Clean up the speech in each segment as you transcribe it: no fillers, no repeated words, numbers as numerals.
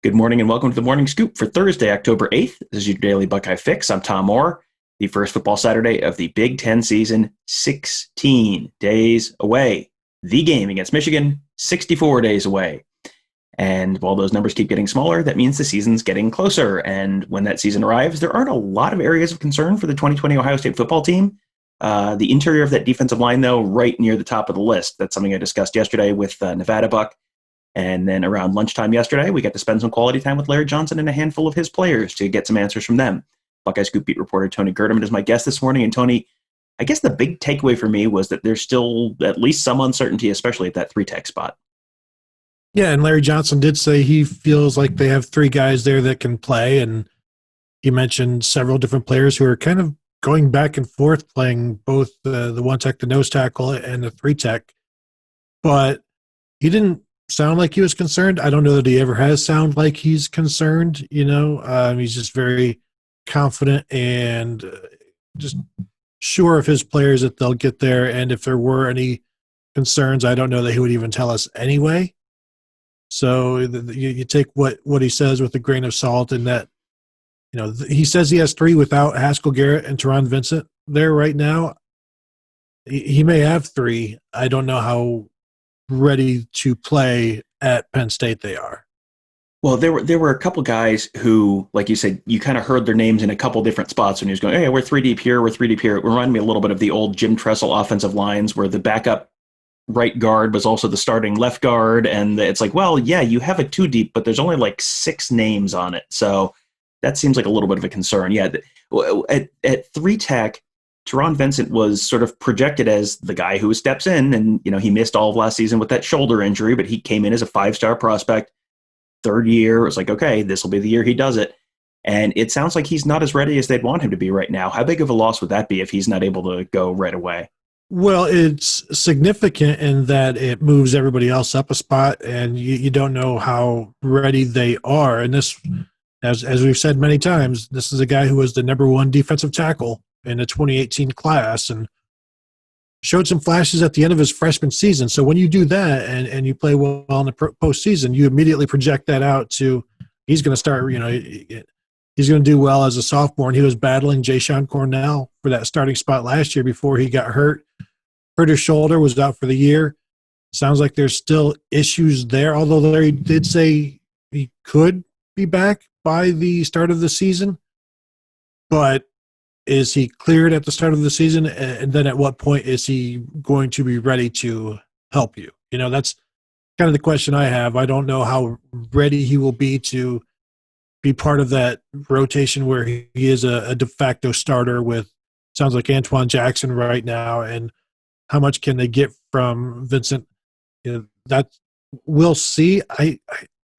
Good morning and welcome to the Morning Scoop for Thursday, October 8th. This is your daily Buckeye Fix. I'm Tom Orr. The first football Saturday of the Big Ten season, 16 days away. The game against Michigan, 64 days away. And while those numbers keep getting smaller, that means the season's getting closer. And when that season arrives, there aren't a lot of areas of concern for the 2020 Ohio State football team. The interior of that defensive line, though, right near the top of the list. That's something I discussed yesterday with Nevada Buck. And then around lunchtime yesterday, we got to spend some quality time with Larry Johnson and a handful of his players to get some answers from them. Buckeye Scoop beat reporter Tony Gerdeman is my guest this morning. And Tony, I guess the big takeaway for me was that there's still at least some uncertainty, especially at that 3-tech spot. Yeah, and Larry Johnson did say he feels like they have three guys there that can play. And he mentioned several different players who are kind of going back and forth playing both the 1-tech, the nose tackle, and the 3-tech. But he didn't sound like he was concerned. I don't know that he ever has sound like he's concerned, he's just very confident and just sure of his players that they'll get there. And if there were any concerns, I don't know that he would even tell us anyway. So you take what he says with a grain of salt, in that, he says he has three without Haskell Garrett and Taron Vincent there right now. He may have three. I don't know how ready to play at Penn State they are. Well, there were a couple guys who, like you said, you kind of heard their names in a couple different spots when he was going, hey, we're 3 deep here, we're 3 deep here. It reminded me a little bit of the old Jim Tressel offensive lines where the backup right guard was also the starting left guard. And it's like, well, yeah, you have a 2 deep, but there's only like 6 names on it. So that seems like a little bit of a concern. Yeah, at 3-tech, Tyron Vincent was sort of projected as the guy who steps in, and he missed all of last season with that shoulder injury, but he came in as a 5-star prospect. 3rd year, it was like, okay, this will be the year he does it. And it sounds like he's not as ready as they'd want him to be right now. How big of a loss would that be if he's not able to go right away? Well, it's significant in that it moves everybody else up a spot, and you don't know how ready they are. And this, as we've said many times, this is a guy who was the number 1 defensive tackle in the 2018 class and showed some flashes at the end of his freshman season. So when you do that and you play well in the postseason, you immediately project that out to he's going to start, he's going to do well as a sophomore. And he was battling Jayshon Cornell for that starting spot last year before he got hurt. Hurt his shoulder, was out for the year. Sounds like there's still issues there, although Larry did say he could be back by the start of the season. But is he cleared at the start of the season? And then at what point is he going to be ready to help you? That's kind of the question I have. I don't know how ready he will be to be part of that rotation where he is a de facto starter with, sounds like, Antoine Jackson right now. And how much can they get from Vincent? That we'll see. I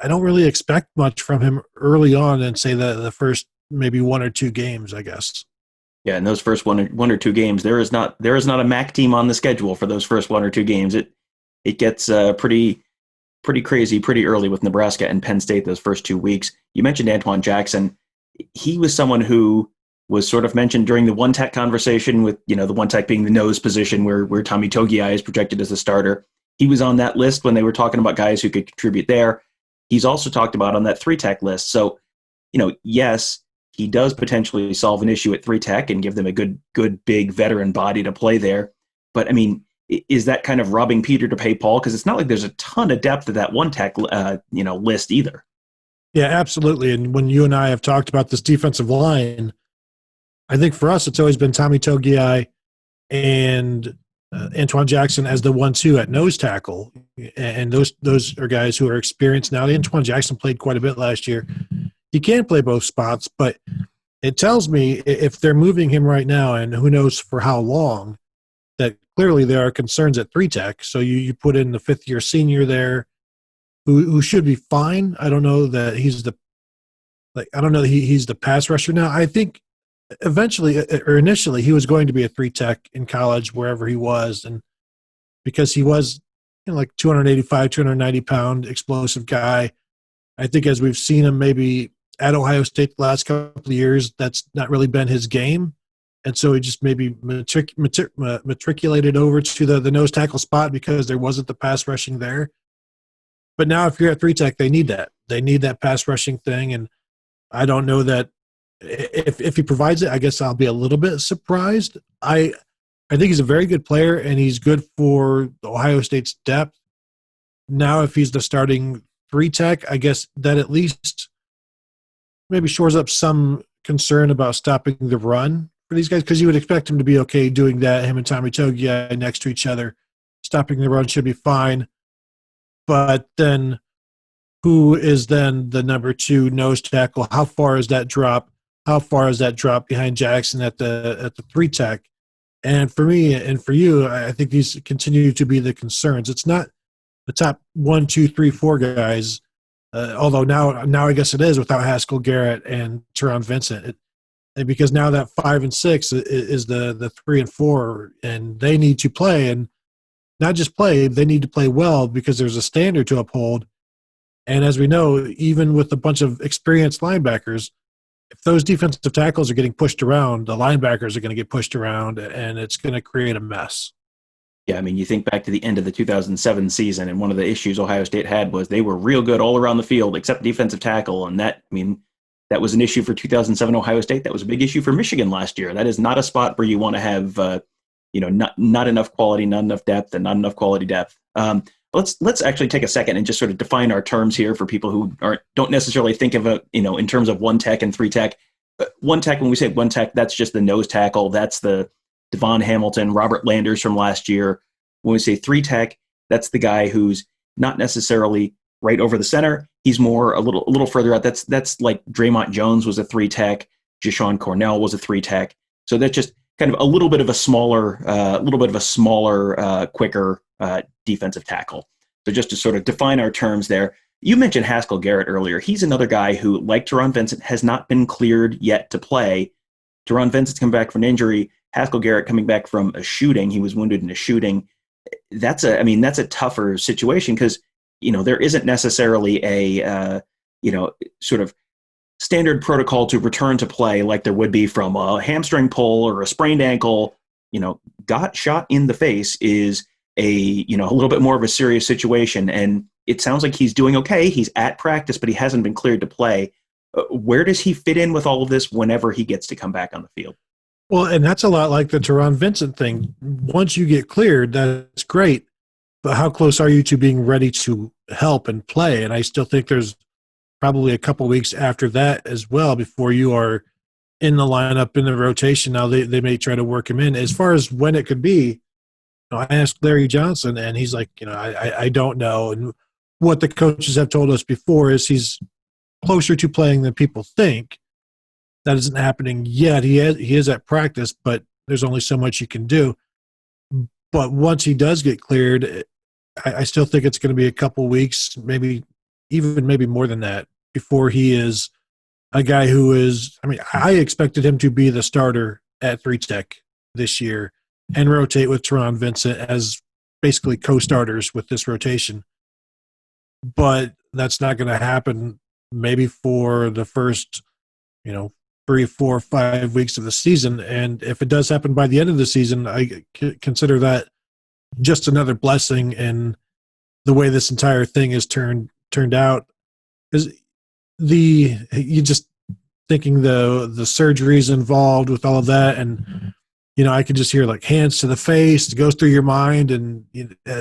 don't really expect much from him early on, and say that the first maybe 1 or 2 games, I guess. Yeah, in those first one or two games, there is not a MAC team on the schedule for those first 1 or 2 games. It gets pretty crazy pretty early with Nebraska and Penn State those first 2 weeks. You mentioned Antoine Jackson. He was someone who was sort of mentioned during the 1-tech conversation with, the 1-tech being the nose position where Tommy Togiai is projected as a starter. He was on that list when they were talking about guys who could contribute there. He's also talked about on that 3-tech list. So, yes, he does potentially solve an issue at 3-tech and give them a good big veteran body to play there. But, I mean, is that kind of robbing Peter to pay Paul? Because it's not like there's a ton of depth at that 1-tech, list either. Yeah, absolutely. And when you and I have talked about this defensive line, I think for us it's always been Tommy Togiai and Antoine Jackson as the 1-2 at nose tackle. And those are guys who are experienced now. Antoine Jackson played quite a bit last year. He can play both spots, but it tells me if they're moving him right now, and who knows for how long, that clearly there are concerns at 3-tech. So you put in the 5th-year senior there who should be fine. I don't know that he's the pass rusher now. I think eventually or initially he was going to be a 3-tech in college wherever he was, and because he was like 285, 290-pound explosive guy. I think as we've seen him maybe at Ohio State the last couple of years, that's not really been his game. And so he just maybe matriculated over to the nose tackle spot because there wasn't the pass rushing there. But now if you're at 3-tech, they need that. They need that pass rushing thing, and I don't know that if he provides it, I guess I'll be a little bit surprised. I think he's a very good player, and he's good for Ohio State's depth. Now, if he's the starting 3-tech, I guess that at least maybe shores up some concern about stopping the run for these guys, because you would expect him to be okay doing that. Him and Tommy Togiai next to each other, stopping the run should be fine. But then who is then the number 2 nose tackle? How far is that drop? How far is that drop behind Jackson at the 3-tech? And for me and for you, I think these continue to be the concerns. It's not the top 1, 2, 3, 4 guys, although now I guess it is without Haskell Garrett and Taron Vincent, because now that 5 and 6 is the 3 and 4, and they need to play, and not just play, they need to play well because there's a standard to uphold. And as we know, even with a bunch of experienced linebackers, if those defensive tackles are getting pushed around, the linebackers are going to get pushed around, and it's going to create a mess. Yeah, I mean, you think back to the end of the 2007 season, and one of the issues Ohio State had was they were real good all around the field except defensive tackle, and that was an issue for 2007 Ohio State. That was a big issue for Michigan last year. That is not a spot where you want to have, not enough quality, not enough depth, and not enough quality depth. Let's actually take a second and just sort of define our terms here for people who don't necessarily think of it, in terms of 1-tech and 3-tech. 1-tech, when we say 1-tech, that's just the nose tackle. That's the Devon Hamilton, Robert Landers from last year. When we say 3-tech, that's the guy who's not necessarily right over the center. He's more a little further out. That's like Draymond Jones was a 3-tech. Jashawn Cornell was a 3-tech. So that's just kind of a little bit of a smaller, quicker defensive tackle. So just to sort of define our terms there, you mentioned Haskell Garrett earlier. He's another guy who, like Taron Vincent, has not been cleared yet to play. Taron Vincent's come back from an injury. Haskell Garrett coming back from a shooting. He was wounded in a shooting. That's a tougher situation because, there isn't necessarily a, sort of standard protocol to return to play like there would be from a hamstring pull or a sprained ankle. Got shot in the face is a little bit more of a serious situation. And it sounds like he's doing okay. He's at practice, but he hasn't been cleared to play. Where does he fit in with all of this whenever he gets to come back on the field? Well, and that's a lot like the Taron Vincent thing. Once you get cleared, that's great. But how close are you to being ready to help and play? And I still think there's probably a couple weeks after that as well before you are in the lineup, in the rotation. Now they may try to work him in. As far as when it could be, I asked Larry Johnson, and he's like, I don't know. And what the coaches have told us before is he's closer to playing than people think. That isn't happening yet. He is at practice, but there's only so much you can do. But once he does get cleared, I still think it's going to be a couple weeks, maybe more than that, before he is a guy who is. I expected him to be the starter at 3-tech this year and rotate with Taron Vincent as basically co-starters with this rotation. But that's not going to happen maybe for the first, 3, 4, 5 weeks of the season. And if it does happen by the end of the season, I consider that just another blessing in the way this entire thing is turned out. Is you just thinking the surgeries involved with all of that, and I could just hear like hands to the face. It goes through your mind, and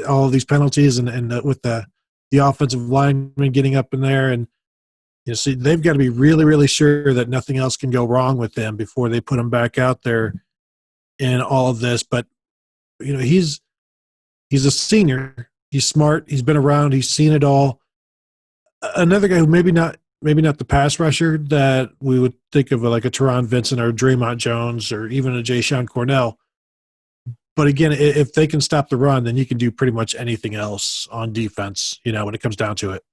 all of these penalties, and with the offensive lineman getting up in there, and see, they've got to be really, really sure that nothing else can go wrong with them before they put him back out there in all of this. But he's a senior. He's smart. He's been around. He's seen it all. Another guy who maybe not the pass rusher that we would think of, like a Taron Vincent or Draymond Jones or even a Jashawn Cornell. But again, if they can stop the run, then you can do pretty much anything else on defense, when it comes down to it.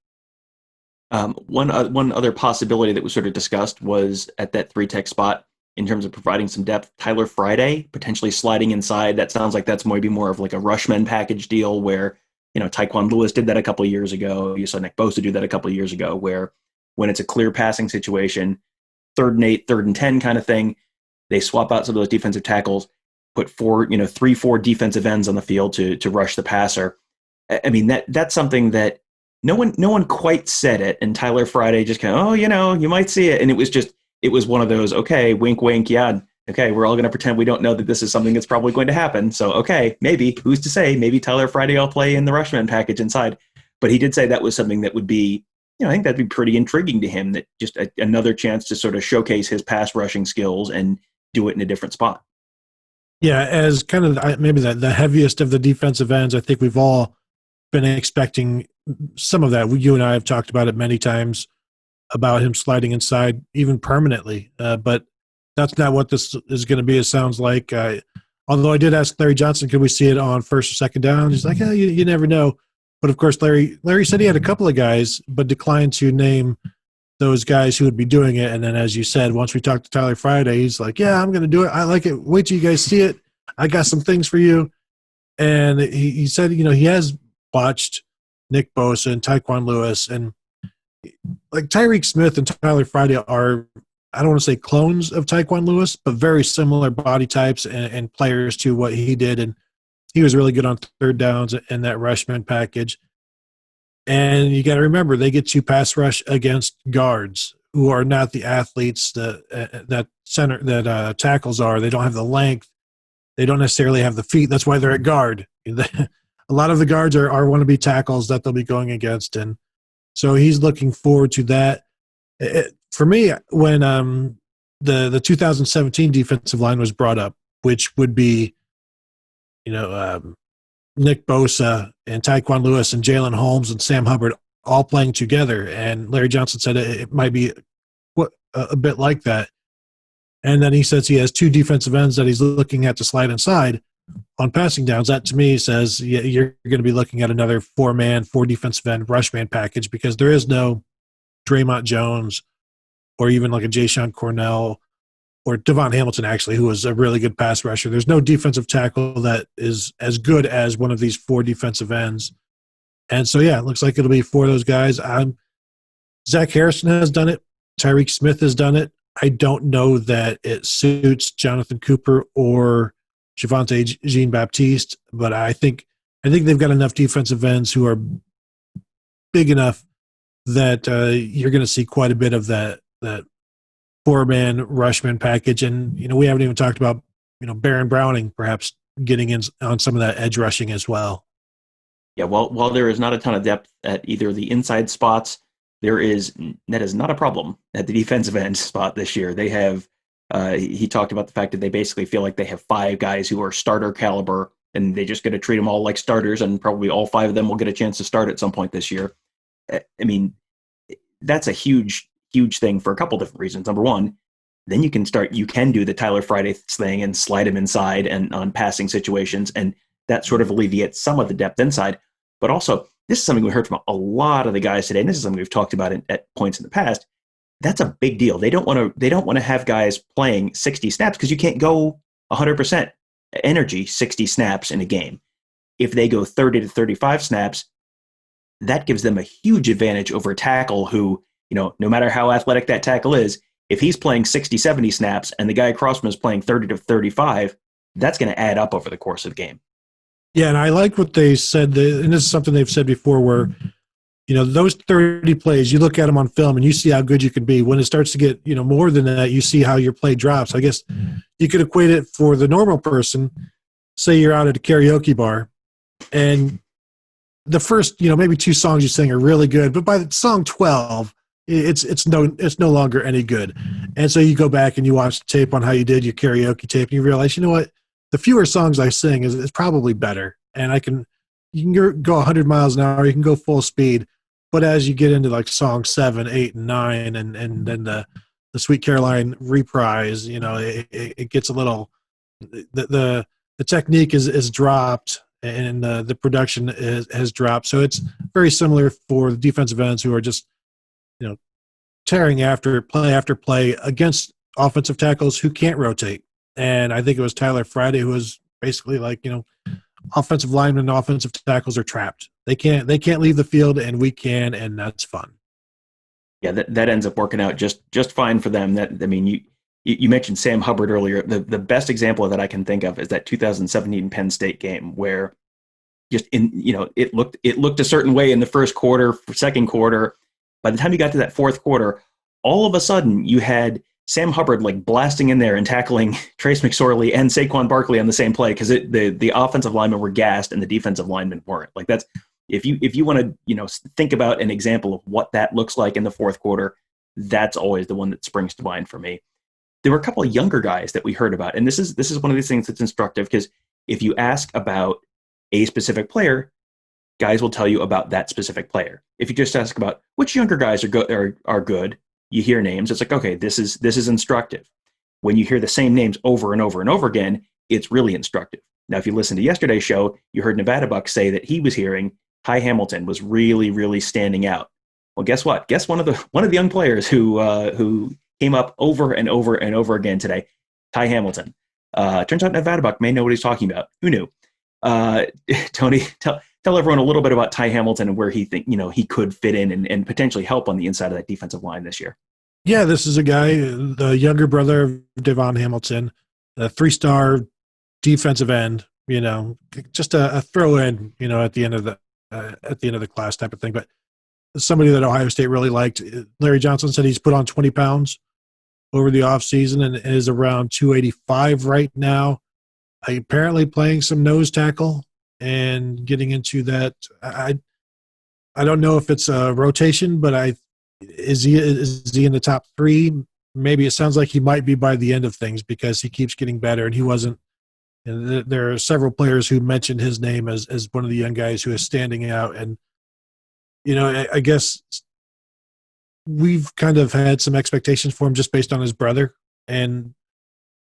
One other possibility that was sort of discussed was at that 3-tech spot in terms of providing some depth, Tyler Friday potentially sliding inside. That sounds like that's maybe more of like a Rushman package deal where, Tyquan Lewis did that a couple of years ago. You saw Nick Bosa do that a couple of years ago, where when it's a clear passing situation, 3rd and 8, 3rd and 10 kind of thing, they swap out some of those defensive tackles, put 4 defensive ends on the field to rush the passer. That's something that no one quite said it, and Tyler Friday just kind of, you might see it, and it was one of those, okay, wink, wink, yeah, okay, we're all going to pretend we don't know that this is something that's probably going to happen. So, okay, maybe, who's to say? Maybe Tyler Friday will play in the Rushman package inside. But he did say that was something that would be, I think that'd be pretty intriguing to him, that just another chance to sort of showcase his pass rushing skills and do it in a different spot. Yeah, as kind of maybe the heaviest of the defensive ends, I think we've all been expecting some of that. You and I have talked about it many times about him sliding inside, even permanently. But that's not what this is going to be. It sounds like. Although I did ask Larry Johnson, could we see it on first or second down? He's like, you never know. But of course, Larry said he had a couple of guys, but declined to name those guys who would be doing it. And then, as you said, once we talked to Tyler Friday, he's like, yeah, I'm going to do it. I like it. Wait till you guys see it. I got some things for you. And he said, he has watched Nick Bosa and Tyquan Lewis, and like Tyreek Smith and Tyler Friday are, I don't want to say clones of Tyquan Lewis, but very similar body types and players to what he did. And he was really good on third downs in that Rushman package. And you got to remember, they get to pass rush against guards who are not the athletes that tackles are. They don't have the length. They don't necessarily have the feet. That's why they're at guard. A lot of the guards are wannabe tackles that they'll be going against. And so he's looking forward to that. For me, when the 2017 defensive line was brought up, which would be, Nick Bosa and Tyquan Lewis and Jalen Holmes and Sam Hubbard all playing together, and Larry Johnson said it might be a bit like that. And then he says he has two defensive ends that he's looking at to slide inside on passing downs. That to me says you're going to be looking at another four defensive end rushman package, because there is no Draymond Jones or even like a Jayshon Cornell or Devon Hamilton, actually, who was a really good pass rusher. There's no defensive tackle that is as good as one of these four defensive ends. And so, yeah, it looks like it'll be four of those guys. Zach Harrison has done it. Tyreek Smith has done it. I don't know that it suits Jonathan Cooper or Javonte Jean-Baptiste, but I think they've got enough defensive ends who are big enough that you're going to see quite a bit of that four-man Rushman package. And, we haven't even talked about, Baron Browning perhaps getting in on some of that edge rushing as well. Yeah, while there is not a ton of depth at either of the inside spots, that is not a problem at the defensive end spot this year. They have, he talked about the fact that they basically feel like they have five guys who are starter caliber, and they just got to treat them all like starters, and probably all five of them will get a chance to start at some point this year. I mean, that's a huge thing for a couple different reasons. Number one, then you can do the Tyler Friday thing and slide him inside and on passing situations, and that sort of alleviates some of the depth inside. But also, this is something we heard from a lot of the guys today, and this is something we've talked about at points in the past. That's a big deal. They don't want to have guys playing 60 snaps, because you can't go 100% energy 60 snaps in a game. If they go 30 to 35 snaps, that gives them a huge advantage over a tackle who, no matter how athletic that tackle is, if he's playing 60, 70 snaps and the guy across from him is playing 30 to 35, that's going to add up over the course of the game. Yeah, and I like what they said, and this is something they've said before, where, those 30 plays, you look at them on film and you see how good you can be. When it starts to get, more than that, you see how your play drops. I guess you could equate it for the normal person. Say you're out at a karaoke bar, and the first, maybe two songs you sing are really good, but by the song 12, it's no longer any good. And so you go back and you watch the tape on how you did your karaoke tape, and you realize, what? The fewer songs I sing is probably better. And you can go 100 miles an hour, you can go full speed. But as you get into like song 7, 8, and 9, and then the Sweet Caroline reprise, it gets a little, the technique is dropped, and the production has dropped. So it's very similar for the defensive ends who are just, tearing after play against offensive tackles who can't rotate. And I think it was Tyler Friday who was basically like, offensive linemen and offensive tackles are trapped. They can't leave the field, and we can, and that's fun. Yeah, that ends up working out just fine for them. You mentioned Sam Hubbard earlier. The best example of that I can think of is that 2017 Penn State game where just in, it looked a certain way in the first quarter, second quarter. By the time you got to that fourth quarter, all of a sudden you had Sam Hubbard like blasting in there and tackling Trace McSorley and Saquon Barkley on the same play because the offensive linemen were gassed and the defensive linemen weren't. Like that's if you want to think about an example of what that looks like in the fourth quarter, that's always the one that springs to mind for me. There were a couple of younger guys that we heard about, and this is one of these things that's instructive because if you ask about a specific player, guys will tell you about that specific player. If you just ask about which younger guys are good, you hear names. It's like, okay, this is instructive. When you hear the same names over and over and over again, it's really instructive. Now, if you listen to yesterday's show, you heard Nevada Buck say that he was hearing Ty Hamilton was really, really standing out. Well, guess what? Guess one of the young players who came up over and over and over again today, Ty Hamilton. Turns out Nevada Buck may know what he's talking about. Who knew? Tony, tell everyone a little bit about Ty Hamilton and where he he could fit in and potentially help on the inside of that defensive line this year. Yeah, this is a guy, the younger brother of Devon Hamilton, a 3-star defensive end. Just a throw in, at the end of the class type of thing. But somebody that Ohio State really liked. Larry Johnson said he's put on 20 pounds over the offseason and is around 285 right now. Apparently playing some nose tackle and getting into that. I don't know if it's a rotation, but is he in the top 3? Maybe it sounds like he might be by the end of things because he keeps getting better, and he wasn't. And there are several players who mentioned his name as one of the young guys who is standing out. And I guess we've kind of had some expectations for him just based on his brother and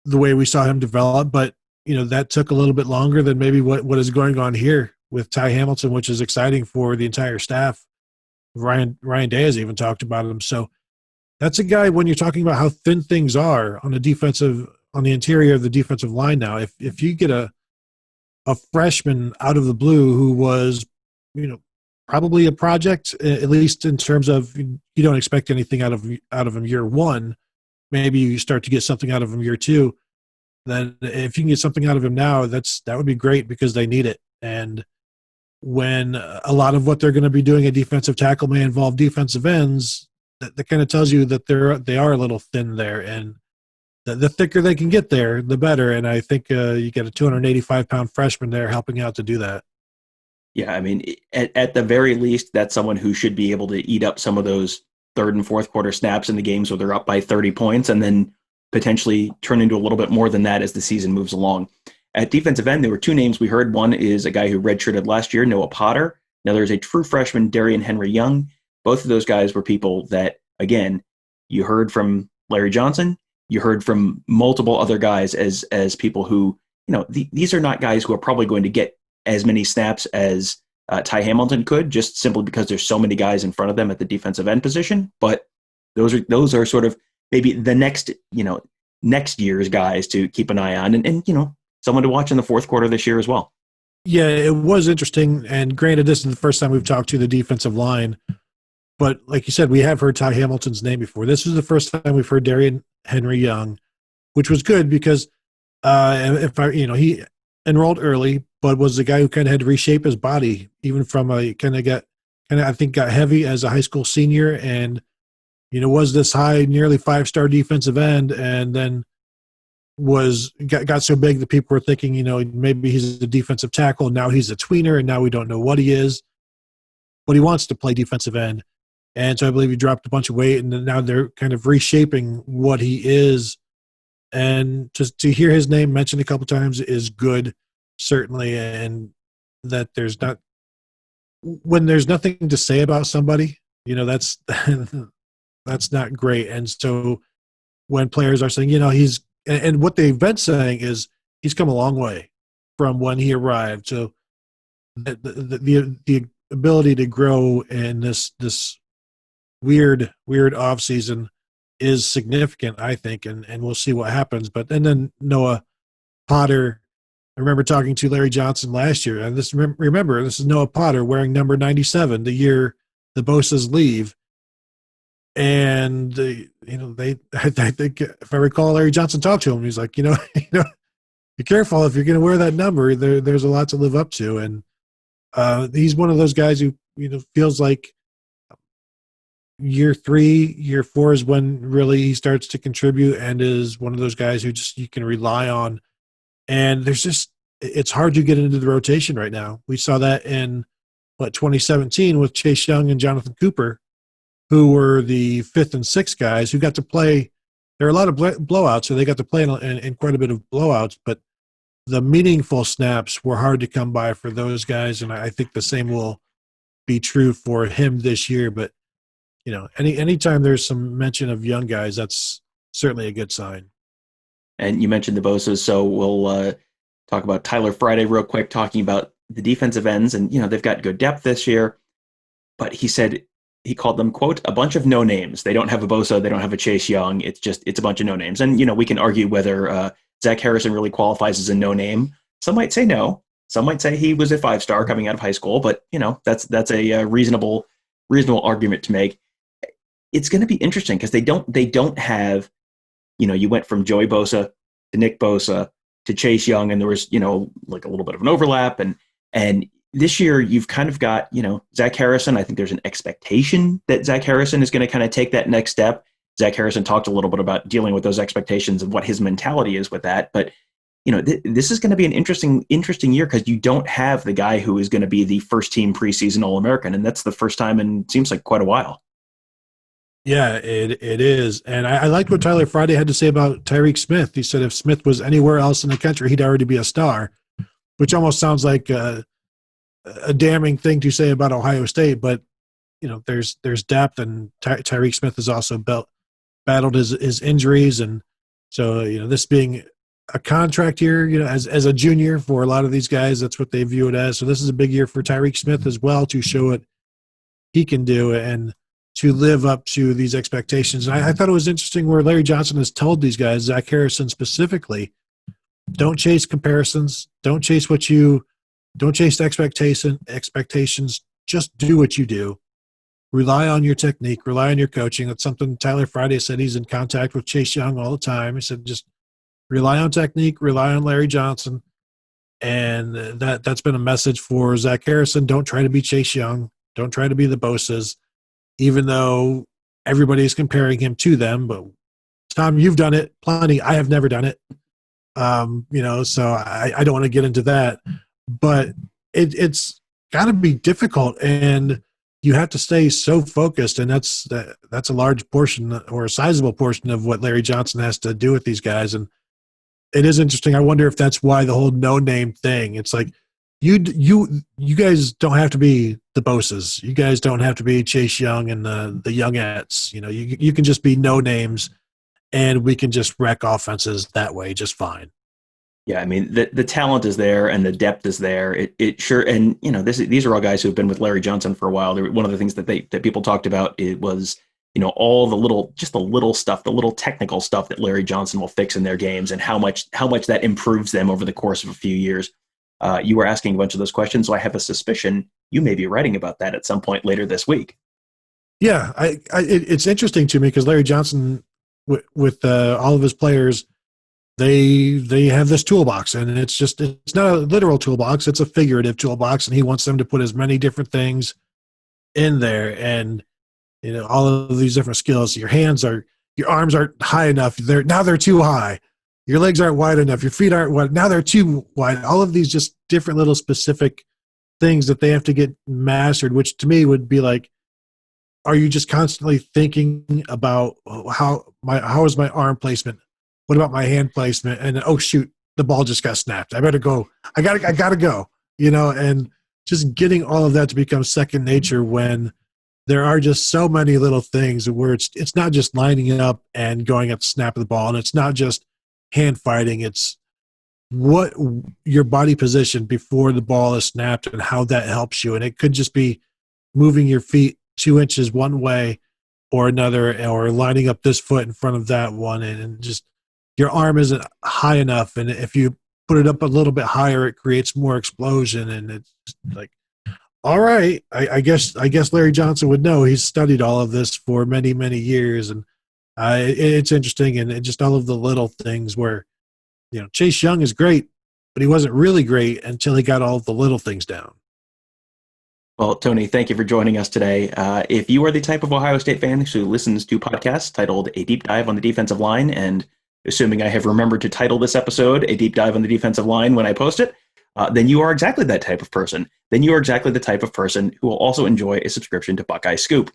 the way we saw him develop, but that took a little bit longer than maybe what is going on here with Ty Hamilton, which is exciting for the entire staff. Ryan Day has even talked about him. So that's a guy, when you're talking about how thin things are on the interior of the defensive line now, if you get a freshman out of the blue who was, probably a project, at least in terms of you don't expect anything out of him year one, maybe you start to get something out of him year 2. Then if you can get something out of him now, that would be great because they need it. And when a lot of what they're going to be doing at defensive tackle may involve defensive ends, that kind of tells you that they are a little thin there. And the thicker they can get there, the better. And I think you get a 285-pound freshman there helping out to do that. Yeah, I mean, at the very least, that's someone who should be able to eat up some of those third and fourth quarter snaps in the games where they're up by 30 points and then potentially turn into a little bit more than that as the season moves along. At defensive end, there were 2 names we heard. One is a guy who redshirted last year, Noah Potter. Another is a true freshman, Darian Henry Young. Both of those guys were people that, again, you heard from Larry Johnson. You heard from multiple other guys as people who, these are not guys who are probably going to get as many snaps as Ty Hamilton could, just simply because there's so many guys in front of them at the defensive end position. But those are sort of maybe the next year's guys to keep an eye on and someone to watch in the fourth quarter this year as well. Yeah, it was interesting. And granted, this is the first time we've talked to the defensive line. But like you said, we have heard Ty Hamilton's name before. This is the first time we've heard Darian Henry Young, which was good because he enrolled early, but was the guy who kind of had to reshape his body, even from I think got heavy as a high school senior, and was this high, nearly 5-star defensive end, and then got so big that people were thinking, maybe he's a defensive tackle. Now he's a tweener, and now we don't know what he is, but he wants to play defensive end. And so I believe he dropped a bunch of weight, and now they're kind of reshaping what he is. And just to hear his name mentioned a couple times is good, certainly. And that when there's nothing to say about somebody, that's that's not great. And so when players are saying, and what they've been saying is he's come a long way from when he arrived. So the ability to grow in this weird off season is significant, I think, and we'll see what happens. But and then Noah Potter, I remember talking to Larry Johnson last year, and this is Noah Potter wearing number 97 the year the Bosa's leave. And I think if I recall, Larry Johnson talked to him. He's like, be careful if you're going to wear that number. There's a lot to live up to, and He's one of those guys who feels like year 3, year 4 is when really he starts to contribute, and is one of those guys who just you can rely on. And it's hard to get into the rotation right now. We saw that in 2017 with Chase Young and Jonathan Cooper, who were the 5th and 6th guys who got to play. There are a lot of blowouts, so they got to play in quite a bit of blowouts, but the meaningful snaps were hard to come by for those guys, and I think the same will be true for him this year. But anytime there's some mention of young guys, that's certainly a good sign. And you mentioned the Bosa's, so we'll talk about Tyler Friday real quick, talking about the defensive ends. And, they've got good depth this year. But he said he called them, quote, a bunch of no names. They don't have a Bosa. They don't have a Chase Young. It's a bunch of no names. And, we can argue whether Zach Harrison really qualifies as a no name. Some might say no. Some might say he was a 5-star coming out of high school. But, that's a reasonable argument to make. It's going to be interesting because they don't have, you went from Joey Bosa to Nick Bosa to Chase Young, and there was, like a little bit of an overlap. And this year you've kind of got, Zach Harrison. I think there's an expectation that Zach Harrison is going to kind of take that next step. Zach Harrison talked a little bit about dealing with those expectations and what his mentality is with that. But, this is going to be an interesting year because you don't have the guy who is going to be the first team preseason All-American. And that's the first time in seems like quite a while. Yeah, it is. And I liked what Tyler Friday had to say about Tyreek Smith. He said if Smith was anywhere else in the country, he'd already be a star, which almost sounds like a damning thing to say about Ohio State. But, there's depth, and Tyreek Smith has also battled his injuries. And so, this being a contract year, as a junior for a lot of these guys, that's what they view it as. So this is a big year for Tyreek Smith as well to show what he can do and to live up to these expectations. And I thought it was interesting where Larry Johnson has told these guys, Zach Harrison specifically, don't chase comparisons. Don't chase expectations. Just do what you do. Rely on your technique. Rely on your coaching. That's something Tyler Friday said. He's in contact with Chase Young all the time. He said, just rely on technique, rely on Larry Johnson. And that's been a message for Zach Harrison. Don't try to be Chase Young. Don't try to be the Bosas, even though everybody is comparing him to them. But Tom, you've done it plenty. I have never done it. So I don't want to get into that. But it's got to be difficult, and you have to stay so focused. And that's a large portion or a sizable portion of what Larry Johnson has to do with these guys. And it is interesting. I wonder if that's why the whole no name thing. It's like you guys don't have to be the Bosas. You guys don't have to be Chase Young and the Youngettes. You can just be no names, and we can just wreck offenses that way just fine. Yeah, I mean the talent is there and the depth is there. It sure, and these are all guys who have been with Larry Johnson for a while. One of the things that people talked about it was all the little stuff, the little technical stuff that Larry Johnson will fix in their games, and how much that improves them over the course of a few years. You were asking a bunch of those questions, so I have a suspicion you may be writing about that at some point later this week. Yeah, it's interesting to me because Larry Johnson, with all of his players, they have this toolbox, and it's not a literal toolbox; it's a figurative toolbox, and he wants them to put as many different things in there, and all of these different skills. Your arms aren't high enough; they're too high. Your legs aren't wide enough. Your feet aren't wide. Now they're too wide. All of these just different little specific things that they have to get mastered, which to me would be like, are you just constantly thinking about how is my arm placement? What about my hand placement? And oh shoot, the ball just got snapped. I better go. I gotta go. And just getting all of that to become second nature when there are just so many little things where it's not just lining it up and going at the snap of the ball, and it's not just hand fighting. It's what your body position before the ball is snapped and how that helps you. And it could just be moving your feet 2 inches one way or another, or lining up this foot in front of that one, and just your arm isn't high enough. And if you put it up a little bit higher, it creates more explosion. And it's like, all right, I guess Larry Johnson would know. He's studied all of this for many, many years. And it's interesting. And just all of the little things where, Chase Young is great, but he wasn't really great until he got all of the little things down. Well, Tony, thank you for joining us today. If you are the type of Ohio State fan who listens to podcasts titled A Deep Dive on the Defensive Line, and assuming I have remembered to title this episode A Deep Dive on the Defensive Line when I post it, then you are exactly that type of person. Then you are exactly the type of person who will also enjoy a subscription to Buckeye Scoop.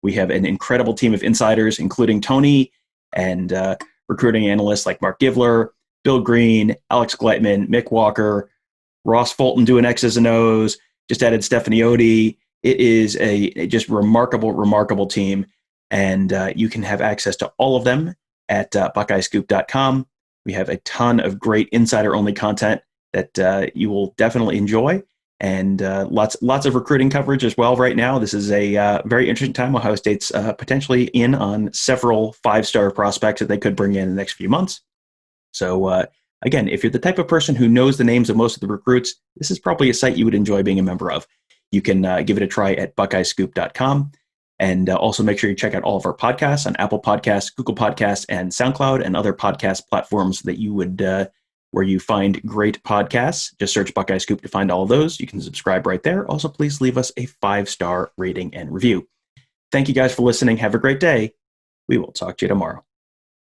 We have an incredible team of insiders, including Tony and recruiting analysts like Mark Givler, Bill Green, Alex Gleitman, Mick Walker, Ross Fulton doing X's and O's, just added Stephanie Odie. It is a just remarkable team, and you can have access to all of them at BuckeyeScoop.com. We have a ton of great insider-only content that you will definitely enjoy, and lots of recruiting coverage as well right now. This is a very interesting time. Ohio State's potentially in on several five-star prospects that they could bring in the next few months. So again, if you're the type of person who knows the names of most of the recruits, this is probably a site you would enjoy being a member of. You can give it a try at BuckeyeScoop.com. And also make sure you check out all of our podcasts on Apple Podcasts, Google Podcasts, and SoundCloud, and other podcast platforms that you would, where you find great podcasts. Just search Buckeye Scoop to find all of those. You can subscribe right there. Also, please leave us a 5-star rating and review. Thank you guys for listening. Have a great day. We will talk to you tomorrow.